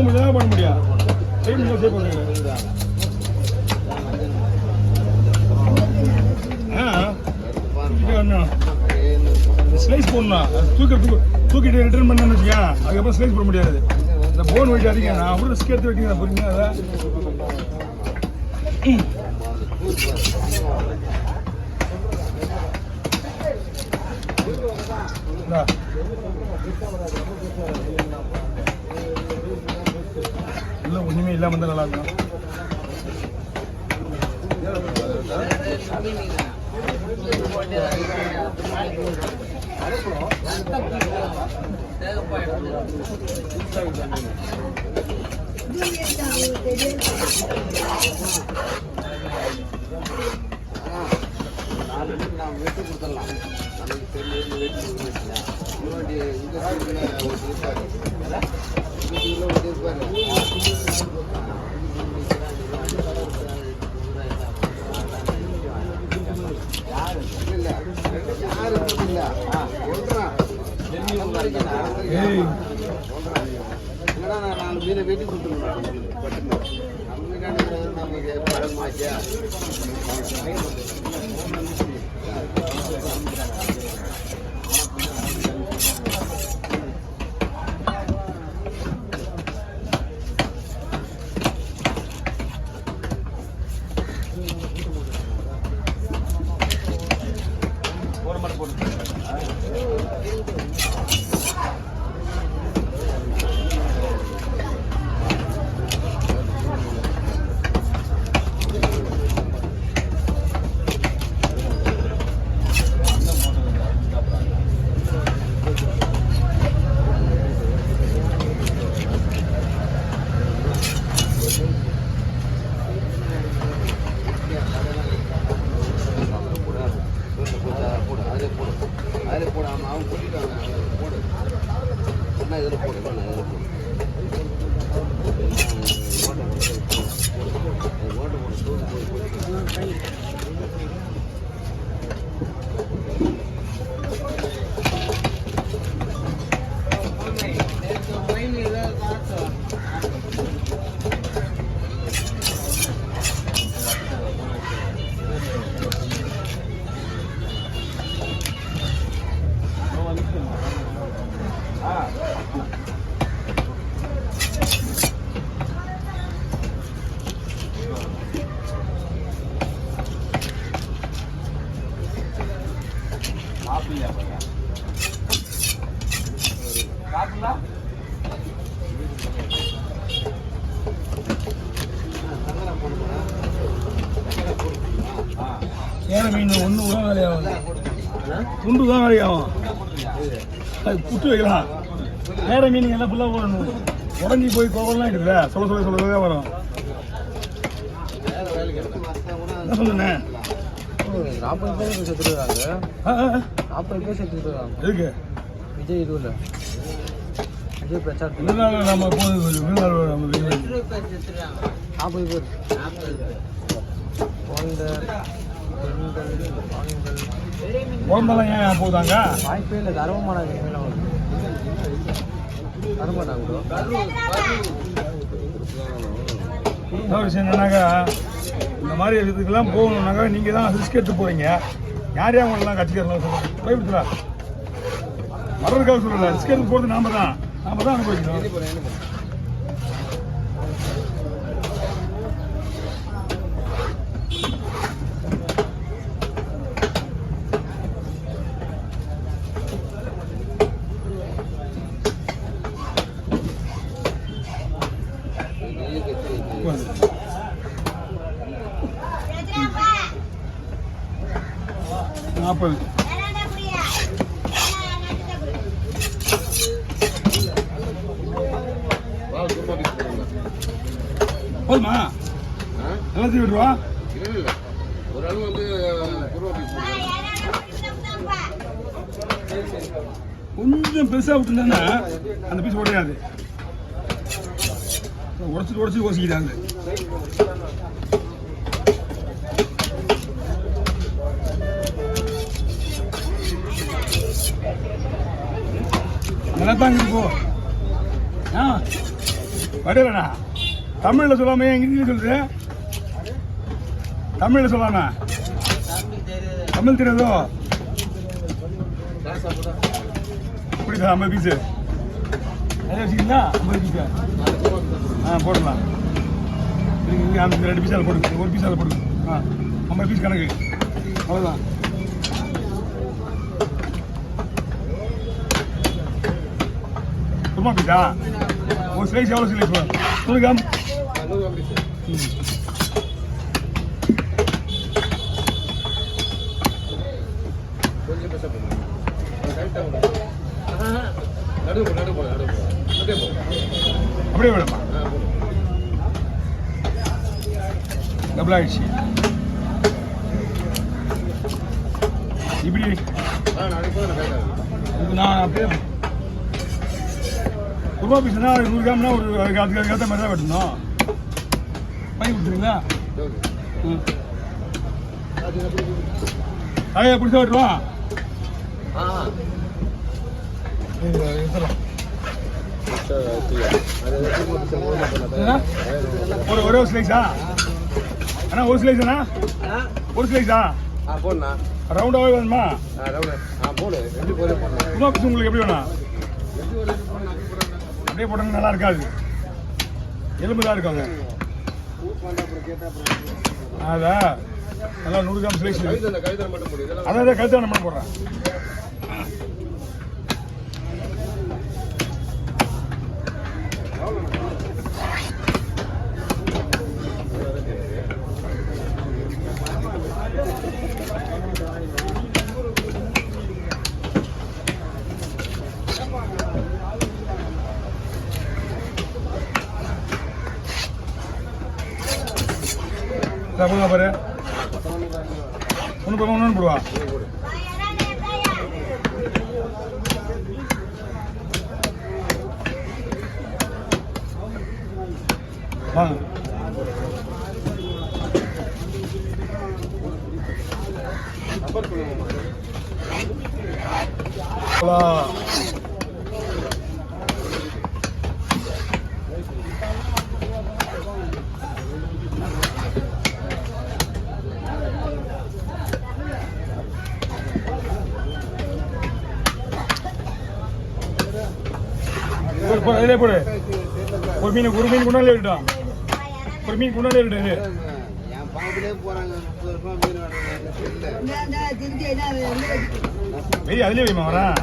தூக்க முடியாது பண்ண முடியாது. சேவ் பண்ணுங்க. ஸ்லைஸ் போடணும். தூக்கிட்டு ரிட்டர்ன் பண்ணு வச்சுக்க. அதுக்கப்புறம் ஸ்லைஸ் போட முடியாது. இந்த போன் வெயிட் அதிகம். நான் அவ்வளோ ரிஸ்க் எடுத்து வைக்கிறேன் புரியுங்க. அதை இல்லை ஒன்றுமே இல்லாமல் இருந்தால் நல்லா இருக்கும். நான் வெட்டு கொடுத்துடலாம். நமக்கு தெரிஞ்சு வெட்டி கொடுத்துருக்கேன். இன்னொரு நான் மீனை வெட்டி கொடுத்துருக்கேன். நமக்கு பழமாச்சா ஏற மீன் ஒன்று கூட வேலையாகும். துண்டு தான் வேலையாகும். அது புட்டு வைக்கலாம். வேற மீன் எல்லாம் ஃபுல்லாக போடணும். உடஞ்சி போய் கோவலாம் இருக்குல்ல. சொல்ல வரும். என்ன சொல்லுண்ணே? 40 பேர் செத்துருக்காங்க. 40 பேர் செத்துருக்காங்க. எதுக்கு? விஜய் இது இல்லை. விஜய் பிரச்சாரம். விருதுநகர் நம்ம போகுது. 40 பேர். குழம்பெல்லாம் ஏன் போகுதாங்க? வாய்ப்பே இல்லை. தரமாட்டாங்க. இன்னொரு விஷயம் என்னன்னாக்கா, இந்த மாதிரி இதுக்கெல்லாம் போகணுன்னாக்கா நீங்கள் தான் ரிஸ்க் எடுத்து போகிறீங்க. யார் யார் உங்களெல்லாம் கட்சிக்காரலாம் சொல்லுங்கள். பயப்படுத்துறா வர்றதுக்காக சொல்லல. ரிஸ்க் எடுத்து போகிறது நாம தான் அனுபவிக்கணும். நாற்பது போதுமா? எல்லாத்தையும் விடுவா. ஒரு ஆள் வந்து கொஞ்சம் பெருசாக விட்டுருந்தேன்னா அந்த பீஸ் உடையாது. உடச்சி ஓசிக்கிறாங்க. நல்லா தாங்க இப்போ. வடிவேலண்ணா தமிழில் சொல்லாம இங்கிலீஷ் சொல்லுது. தமிழில் சொல்லாம தமிழ் தெரியாதோ? பிடிச்சா 50 பீஸு நிறைய வச்சுக்கிங்களா? 50 பீஸா? போடலாம். இங்கே 2 பீஸால் போடுங்க, 1 பீஸால் போடுங்க. 50 பீஸ் கணக்கு, அவ்வளோதான். சும்மா பீஸா? ஒரு ஸ்லைஸ் எவ்வளோ ஸ்லைஸ் வரும்? 100 கிராம். அப்படியே விடமா? டபுள் ஆயிடுச்சு. இப்படி நான் அப்படியே குருமா பீஸ்னா 100 கிராம்னா ஒரு அதுக்கு ஏற்ற மாதிரி தான் வெட்டணும். பண்ணி கொடுத்துருங்களா? அதையா பிடிச்சா வெட்டுவோம். ஒரே ஸ்லைஸா அண்ணா? ஒரு ஸ்லைஸாண்ணா? ஒரு ஸ்லைஸா? போடுண்ணா. ரவுண்டாகவே வேணுமா? போடு. குருமா பீஸ் உங்களுக்கு எப்படி வேணும்? அப்படியே போட்டாங்க நல்லா இருக்காது, எலும்பு தான் இருக்காங்க. அதான் நல்லா 100 கிராம் ஸ்லைஸ். அதான் கழுத்தை நம்ம போடுறேன். பாரு ஒன்று போடுவா. வாங்க. போடு போடு. ஒரு மீன் குண்டாலே இருக்கட்டும். ஒரு மீன் குண்டாலே இருக்கட்டும். வெய் அதுலேயே வைமா வரேன்.